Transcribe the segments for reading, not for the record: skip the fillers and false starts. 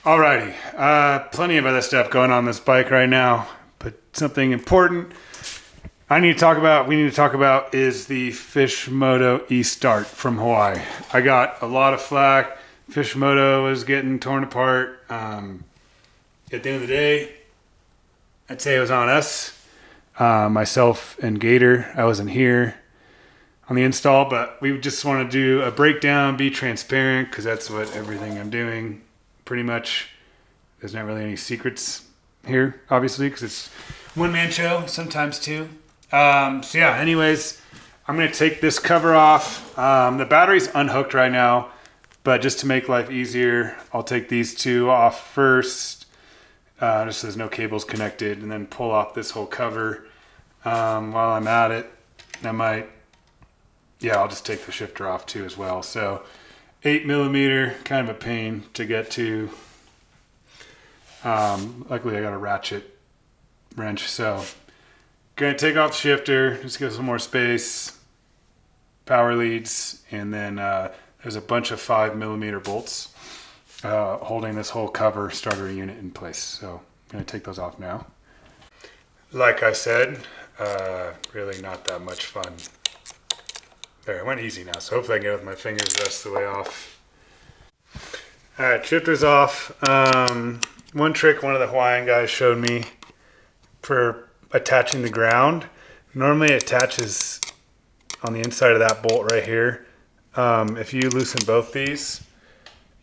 Alrighty, plenty of other stuff going on this bike right now, but something important we need to talk about is the Fisch Moto Estart from Hawaii. I got a lot of flack. Fisch Moto was getting torn apart. At the end of the day, I'd say it was on us, myself and Gator. I wasn't here on the install, but we just want to do a breakdown, be transparent, because that's what everything I'm doing pretty much. There's not really any secrets here, obviously, because it's one-man show, sometimes two. So yeah, anyways, I'm going to take this cover off. The battery's unhooked right now, but just to make life easier, I'll take these two off first, just so there's no cables connected, and then pull off this whole cover. While I'm at it, I'll just take the shifter off too as well. So 8mm, kind of a pain to get to. Luckily I got a ratchet wrench, so gonna take off the shifter, just give some more space, power leads, and then there's a bunch of 5mm bolts holding this whole cover starter unit in place. So I'm gonna take those off now. Like I said, really not that much fun. There, it went easy now, so hopefully I can get it with my fingers the rest of the way off. Alright, shifter's off. One trick one of the Hawaiian guys showed me for attaching the ground. Normally it attaches on the inside of that bolt right here. If you loosen both these,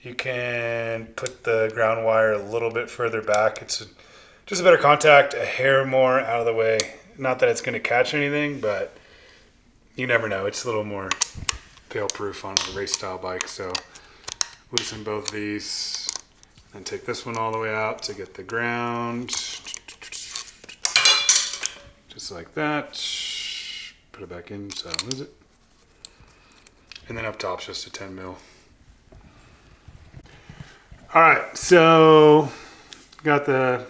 you can put the ground wire a little bit further back. It's just a better contact, a hair more out of the way. Not that it's going to catch anything, but you never know. It's a little more fail-proof on a race style bike. So loosen both these and take this one all the way out to get the ground. Just like that. Put it back in so I don't lose it. And then up top's just a 10mm. Alright, so got the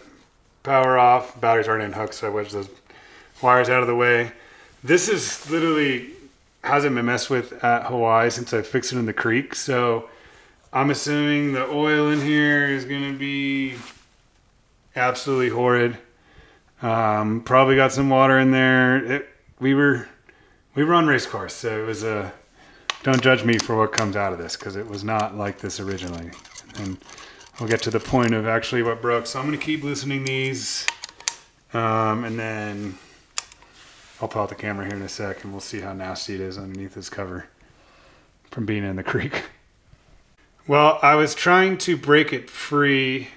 power off. Battery's already unhooked, so I wedged those wires out of the way. This is literally hasn't been messed with at Hawaii since I fixed it in the creek. So I'm assuming the oil in here is going to be absolutely horrid. Probably got some water in there. We were on race course, so it was don't judge me for what comes out of this, because it was not like this originally. And we'll get to the point of actually what broke. So I'm going to keep loosening these, and then I'll pull out the camera here in a sec, and we'll see how nasty it is underneath this cover from being in the creek. Well, I was trying to break it free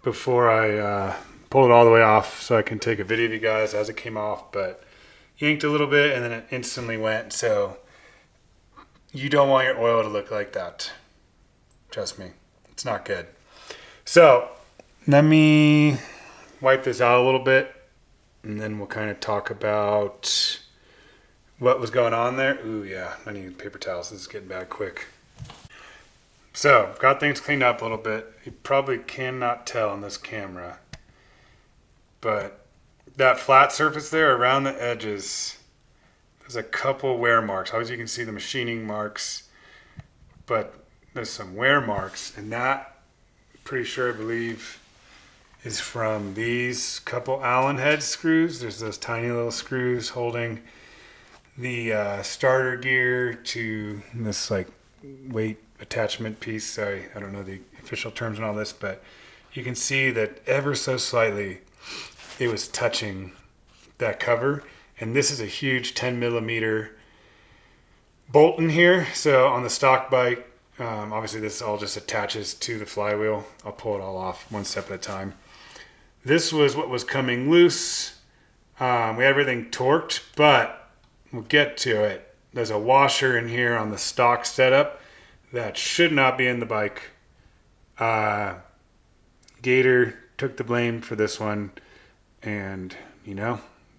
before I pulled it all the way off so I can take a video of you guys as it came off, but yanked a little bit and then it instantly went. So you don't want your oil to look like that. Trust me, it's not good. So let me wipe this out a little bit, and then we'll kind of talk about what was going on there. Ooh, yeah, I need paper towels. This is getting bad quick. So, got things cleaned up a little bit. You probably cannot tell on this camera, but that flat surface there around the edges, there's a couple wear marks. Obviously you can see the machining marks, but there's some wear marks, and that, pretty sure I believe, is from these couple Allen head screws. There's those tiny little screws holding the starter gear to this like weight attachment piece. Sorry, I don't know the official terms and all this, but you can see that ever so slightly it was touching that cover. And this is a huge 10mm bolt in here. So on the stock bike, obviously this all just attaches to the flywheel. I'll pull it all off one step at a time. This was what was coming loose. We had everything torqued, but we'll get to it. There's a washer in here on the stock setup that should not be in the bike. Gator took the blame for this one, and you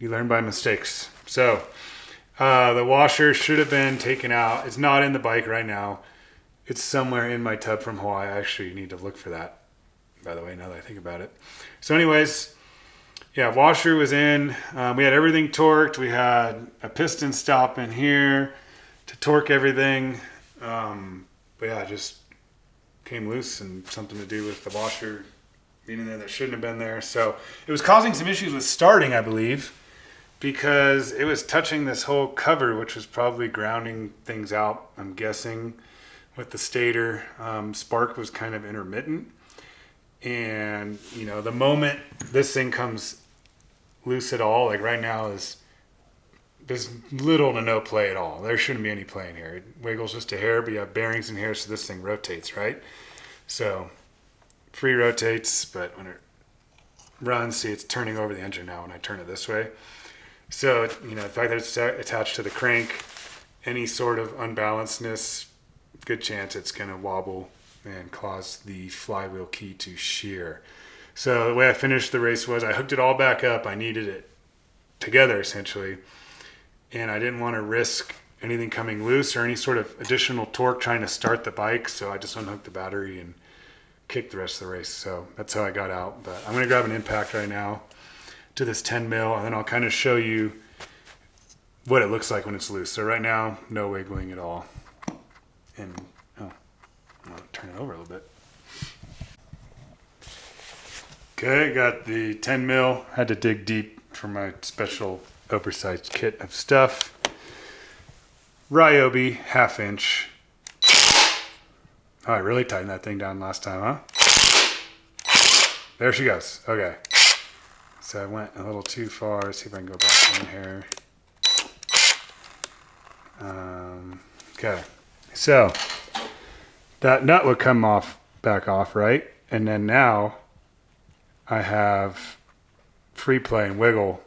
learn by mistakes. So the washer should have been taken out. It's not in the bike right now. It's somewhere in my tub from Hawaii. I actually need to look for that, by the way, now that I think about it. So anyways, yeah, washer was in. We had everything torqued. We had a piston stop in here to torque everything. But yeah, just came loose, and something to do with the washer being in there that shouldn't have been there. So it was causing some issues with starting, I believe, because it was touching this whole cover, which was probably grounding things out, I'm guessing, with the stator. Spark was kind of intermittent. And, you know, the moment this thing comes loose at all, like right now, there's little to no play at all. There shouldn't be any play in here. It wiggles just a hair, but you have bearings in here, so this thing rotates, right? So free rotates, but when it runs, see, it's turning over the engine now when I turn it this way. So, you know, the fact that it's attached to the crank, any sort of unbalancedness, good chance it's going to wobble and cause the flywheel key to shear. So the way I finished the race was I hooked it all back up. I needed it together, essentially. And I didn't want to risk anything coming loose or any sort of additional torque trying to start the bike. So I just unhooked the battery and kicked the rest of the race. So that's how I got out. But I'm going to grab an impact right now to this 10 mil, and then I'll kind of show you what it looks like when it's loose. So right now, no wiggling at all. And I'm going to turn it over a little bit. Okay, got the 10 mil. Had to dig deep for my special oversized kit of stuff. Ryobi, 1/2 inch. Oh, I really tightened that thing down last time, huh? There she goes. Okay. So I went a little too far. Let's see if I can go back in here. Okay. So that nut would come back off, right? And then now I have free play and wiggle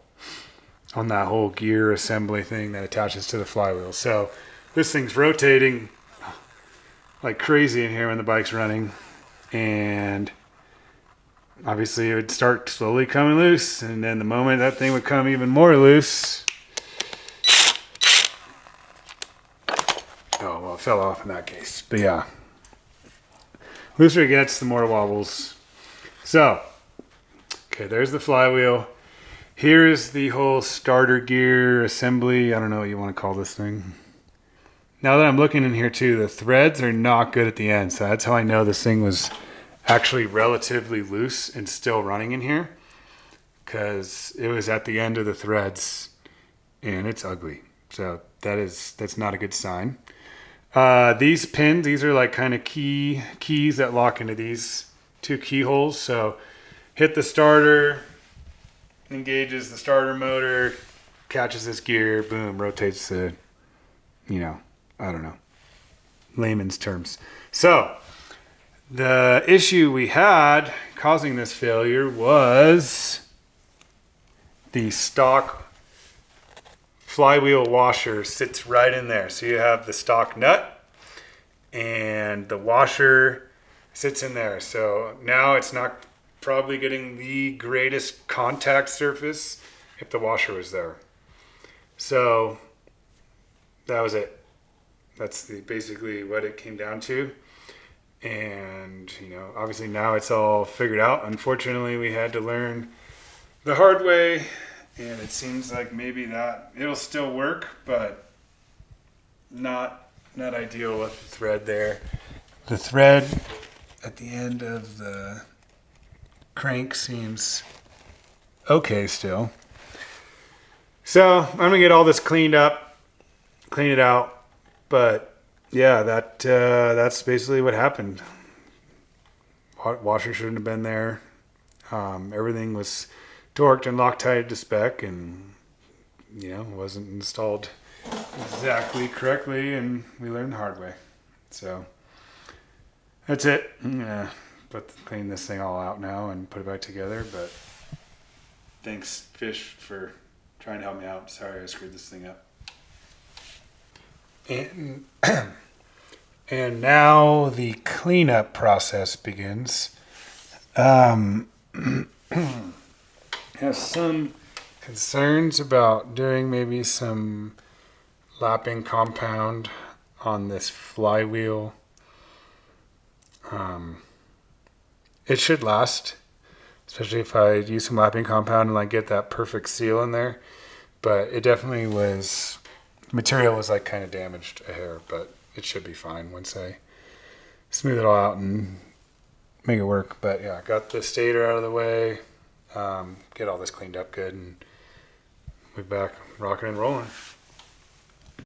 on that whole gear assembly thing that attaches to the flywheel. So this thing's rotating like crazy in here when the bike's running, and obviously it would start slowly coming loose, and then the moment that thing would come even more loose, oh well, it fell off in that case. But yeah, looser it gets, the more it wobbles. So okay, there's the flywheel. Here's the whole starter gear assembly. I don't know what you want to call this thing. Now that I'm looking in here too, the threads are not good at the end. So that's how I know this thing was actually relatively loose and still running in here, because it was at the end of the threads and it's ugly. So that's not a good sign. These pins, these are like kind of keys that lock into these two keyholes. So hit the starter, engages the starter motor, catches this gear, boom, rotates the, you know, I don't know, layman's terms. So the issue we had causing this failure was the stock flywheel washer sits right in there. So you have the stock nut and the washer sits in there. So now it's not probably getting the greatest contact surface if the washer was there. So that was it. That's basically what it came down to. And, you know, obviously now it's all figured out. Unfortunately, we had to learn the hard way, and it seems like maybe that it'll still work, but not ideal with the thread there. The thread at the end of the crank seems okay still. So I'm gonna get all this cleaned up, clean it out. But yeah, that's basically what happened. Washer shouldn't have been there. Everything was torqued and Loctited to spec, and you know, wasn't installed exactly correctly, and we learned the hard way. So that's it. I'm gonna clean this thing all out now and put it back together. But thanks, Fisch, for trying to help me out. Sorry I screwed this thing up. And now the cleanup process begins. Have some concerns about doing maybe some lapping compound on this flywheel. It should last, especially if I use some lapping compound and like get that perfect seal in there. But it definitely material was like kind of damaged a hair, but it should be fine once I smooth it all out and make it work. But yeah, got the stator out of the way, get all this cleaned up good, and we're back rocking and rolling.